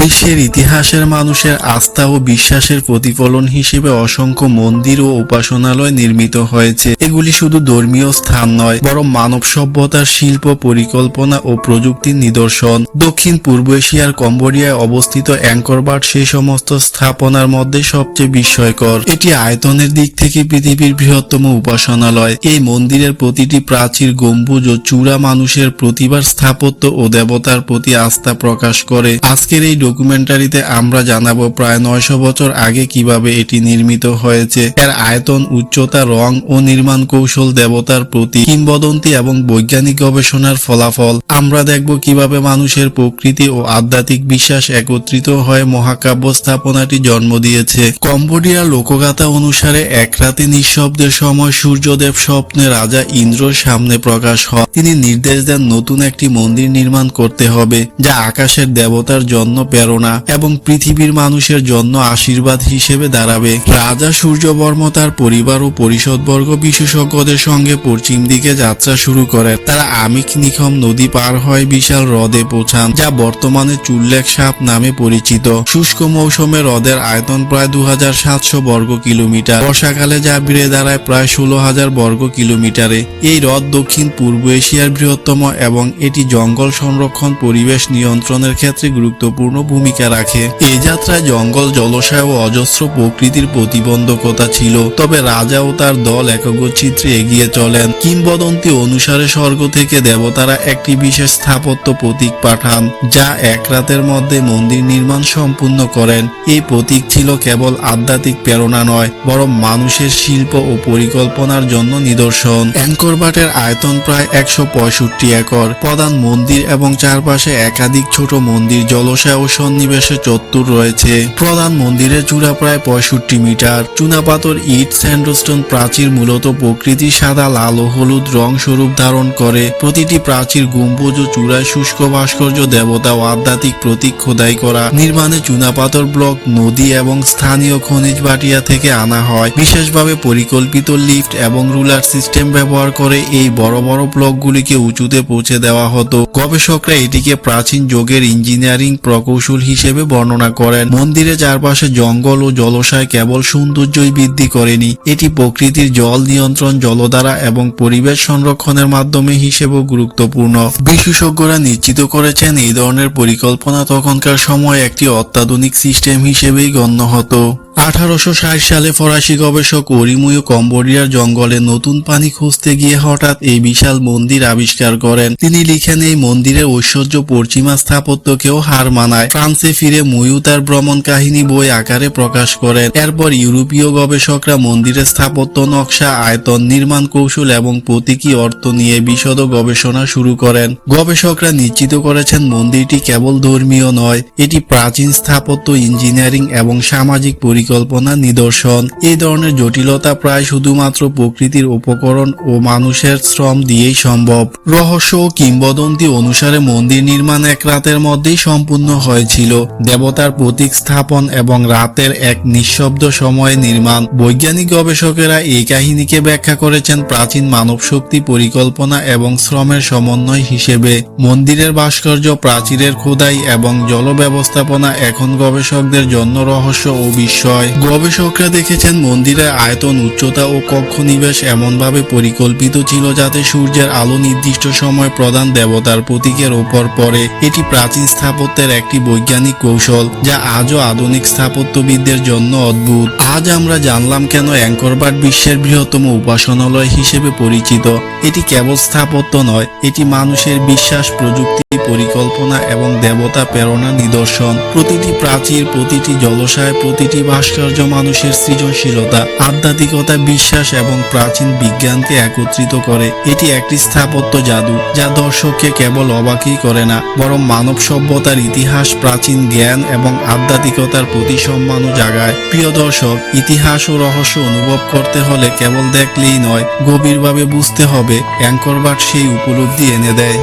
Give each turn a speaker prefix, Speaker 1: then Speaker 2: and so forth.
Speaker 1: বিশ্বের ইতিহাসের মানুষের আস্থা ও বিশ্বাসের প্রতিফলন হিসেবে অসংখ্য মন্দির ও উপাসনালয় নির্মিত হয়েছে। এগুলি শুধু ধর্মীয় স্থান নয়, বরং মানব সভ্যতার শিল্প, পরিকল্পনা ও প্রযুক্তির নিদর্শন। দক্ষিণ পূর্ব এশিয়ার কম্বোডিয়ায় অবস্থিত অ্যাংকর বাট সেই সমস্ত স্থাপনার মধ্যে সবচেয়ে বিস্ময়কর। এটি আয়তনের দিক থেকে পৃথিবীর বৃহত্তম উপাসনালয়। এই মন্দিরের প্রতিটি প্রাচীর, গম্বুজ ও চূড়া মানুষের প্রতিভার, স্থাপত্য ও দেবতার প্রতি আস্থা প্রকাশ করে। আজকের এই ডকুমেন্টারিতে আমরা জানাবো প্রায় 900 বছর আগে কিভাবে এটি নির্মিত হয়েছে, এর আয়তন, উচ্চতা, রং ও নির্মাণ কৌশল, দেবতার প্রতি কিংবদন্তি এবং বৈজ্ঞানিক গবেষণার ফলাফল। আমরা দেখব কিভাবে মানুষের প্রকৃতি ও আধ্যাত্মিক বিশ্বাস একত্রিত হয়ে মহাকাব্য স্থাপনাটি জন্ম দিয়েছে। কম্বোডিয়ার লোকগাথা অনুসারে এক রাতে নিঃশব্দের সময় সূর্যদেব স্বপ্নে রাজা ইন্দ্রর সামনে প্রকাশ হন। তিনি নির্দেশ দেন নতুন একটি মন্দির নির্মাণ করতে হবে, যা আকাশের দেবতার জন্য প্রেরণা এবং পৃথিবীর মানুষের জন্য আশীর্বাদ হিসেবে দাঁড়াবে। রাজা সূর্যবর্ম তার পরিবার ও পরিষদবর্গ বিশেষজ্ঞদের সঙ্গে পশ্চিম দিকে যাত্রা শুরু করেন। তারা আমিক নিখম নদী পার হয়ে বিশাল হ্রদে পৌঁছান, যা বর্তমানে চুল্লেক সাপ নামে পরিচিত। শুষ্ক মৌসুমে হ্রদের আয়তন প্রায় 2700 বর্গ কিলোমিটার, বর্ষাকালে যা বেড়ে দাঁড়ায় প্রায় 16,000 বর্গ কিলোমিটারে। এই হ্রদ দক্ষিণ পূর্ব এশিয়ার বৃহত্তম এবং এটি জঙ্গল সংরক্ষণ, পরিবেশ নিয়ন্ত্রণের ক্ষেত্রে গুরুত্বপূর্ণ ভূমিকা রাখে। এই যাত্রায় জঙ্গল, জলাশয় ও অজস্র প্রকৃতির প্রতিবন্ধকতা ছিল, তবে রাজা ও তার দল একগচিত্রে এগিয়ে চলেন। কিংবদন্তি অনুসারে স্বর্গ থেকে দেবতারা একটি বিশেষ স্থাপত্য প্রতীক পাঠান, যা এক রাতের মধ্যে মন্দির নির্মাণ সম্পূর্ণ করেন। এই প্রতীক ছিল কেবল আধ্যাত্মিক প্রেরণা নয়, বরং মানুষের শিল্প ও পরিকল্পনার জন্য নিদর্শন। অ্যাংকর বাটের আয়তন প্রায় 165 একর। প্রধান মন্দির এবং চারপাশে একাধিক ছোট মন্দির, জলাশয় ও সন্নিবেশে চত্বর রয়েছে। প্রধান মন্দিরের চূড়া প্রায় 65 মিটার। চুনাপাথর, ইট, স্যান্ডস্টোন প্রাচীর মূলত প্রকৃতির সাদা, লাল ও হলুদ রং স্বরূপ ধারণ করে। প্রতিটি প্রাচীর, গম্বুজ ও চূড়ায় শুষ্ক ভাস্কর্য, দেবতা ও আধ্যাত্মিক প্রতীক খোদাই করা। নির্মাণে চুনাপাথর ব্লক, নদী এবং স্থানীয় খনিজ ভাটিয়া থেকে আনা হয়। বিশেষভাবে পরিকল্পিত লিফট এবং রুলার সিস্টেম ব্যবহার করে এই বড় বড় ব্লকগুলিকে উঁচুতে পৌঁছে দেওয়া হতো। গবেষকরা এটিকে প্রাচীন যুগের ইঞ্জিনিয়ারিং প্রকৌশল হিসেবে বর্ণনা করেন। মন্দিরের চারপাশে জঙ্গল ও জলাশয় কেবল সৌন্দর্যই বৃদ্ধি করেনি, এটি প্রকৃতির জল নিয়ন্ত্রণ, জলধারা এবং পরিবেশ সংরক্ষণের মাধ্যমে হিসেবেও গুরুত্বপূর্ণ। বিশেষজ্ঞরা নিশ্চিত করেছেন এই ধরনের পরিকল্পনা তখনকার সময় একটি অত্যাধুনিক সিস্টেম হিসেবেই গণ্য হতো। 1860 সালে ফরাসি গবেষক ওরিমুয়ো কম্বোডিয়ার জঙ্গলে নতুন পানি খুঁজতে গিয়ে হঠাৎ এই বিশাল মন্দির আবিষ্কার করেন। তিনি লিখেন, এই মন্দিরের ঐশ্বর্য পশ্চিমা স্থাপত্যকেও হার মানায়। ফ্রান্সে ফিরে মুয়ু তার ভ্রমণ কাহিনী বই আকারে প্রকাশ করেন। এরপর ইউরোপীয় গবেষকরা মন্দিরের স্থাপত্য নকশা, আয়তন, নির্মাণ কৌশল এবং প্রতীকী অর্থ নিয়ে বিশদ গবেষণা শুরু করেন। গবেষকরা নিশ্চিত করেছেন মন্দিরটি কেবল ধর্মীয় নয়, এটি প্রাচীন স্থাপত্য, ইঞ্জিনিয়ারিং এবং সামাজিক পরিকল্পনার নিদর্শন। এই ধরনের জটিলতা প্রায় শুধুমাত্র প্রকৃতির উপকরণ ও মানুষের শ্রম দিয়েই সম্ভব। রহস্য ও কিংবদন্তি অনুসারে মন্দির নির্মাণ এক রাতের মধ্যেই সম্পূর্ণ হয়েছিল। দেবতার প্রতীক স্থাপন এবং রাতের এক নিঃশব্দ সময়ে নির্মাণ। বৈজ্ঞানিক গবেষকেরা এই কাহিনীকে ব্যাখ্যা করেছেন প্রাচীন মানব শক্তি, পরিকল্পনা এবং শ্রমের সমন্বয় হিসেবে। মন্দিরের ভাস্কর্য, প্রাচীরের খোদাই এবং জল ব্যবস্থাপনা এখন গবেষকদের জন্য রহস্য ও বিস্ময়। গবেষকরা দেখেছেন মন্দিরের আয়তন, উচ্চতা ও কক্ষ নিবেশ এমনভাবে পরিকল্পিত ছিল যাতে সূর্যের আলো নির্দিষ্ট সময় প্রধান দেবতার প্রতীকের উপর পড়ে। এটি প্রাচীন স্থাপত্যের একটি বৈজ্ঞানিক কৌশল, যা আজও আধুনিক স্থাপত্যবিদদের জন্য অদ্ভুত। আজ আমরা জানলাম কেন অ্যাংকর বাট বিশ্বের বৃহত্তম উপাসনালয় হিসেবে পরিচিত। এটি কেবল স্থাপত্য নয়, এটি মানুষের বিশ্বাস, প্রযুক্তি, পরিকল্পনা এবং দেবতা প্রেরণার নিদর্শন। প্রতিটি প্রাচীর, প্রতিটি জলাশয়, প্রতিটি ভাস্কর্য মানুষের সৃজনশীলতা, আধ্যাত্মিকতা, বিশ্বাস এবং প্রাচীন বিজ্ঞানকে একত্রিত করে। এটি একটি স্থাপত্য জাদু, যা দর্শককে কেবল অবাকই করে না, বরং মানব সভ্যতার ইতিহাস, প্রাচীন জ্ঞান এবং আধ্যাত্মিকতার প্রতি সম্মানও জাগায়। প্রিয় দর্শক, ইতিহাস ও রহস্য অনুভব করতে হলে কেবল দেখলেই নয়, গভীরভাবে বুঝতে হবে। অ্যাংকর বাট সেই উপলব্ধি এনে দেয়।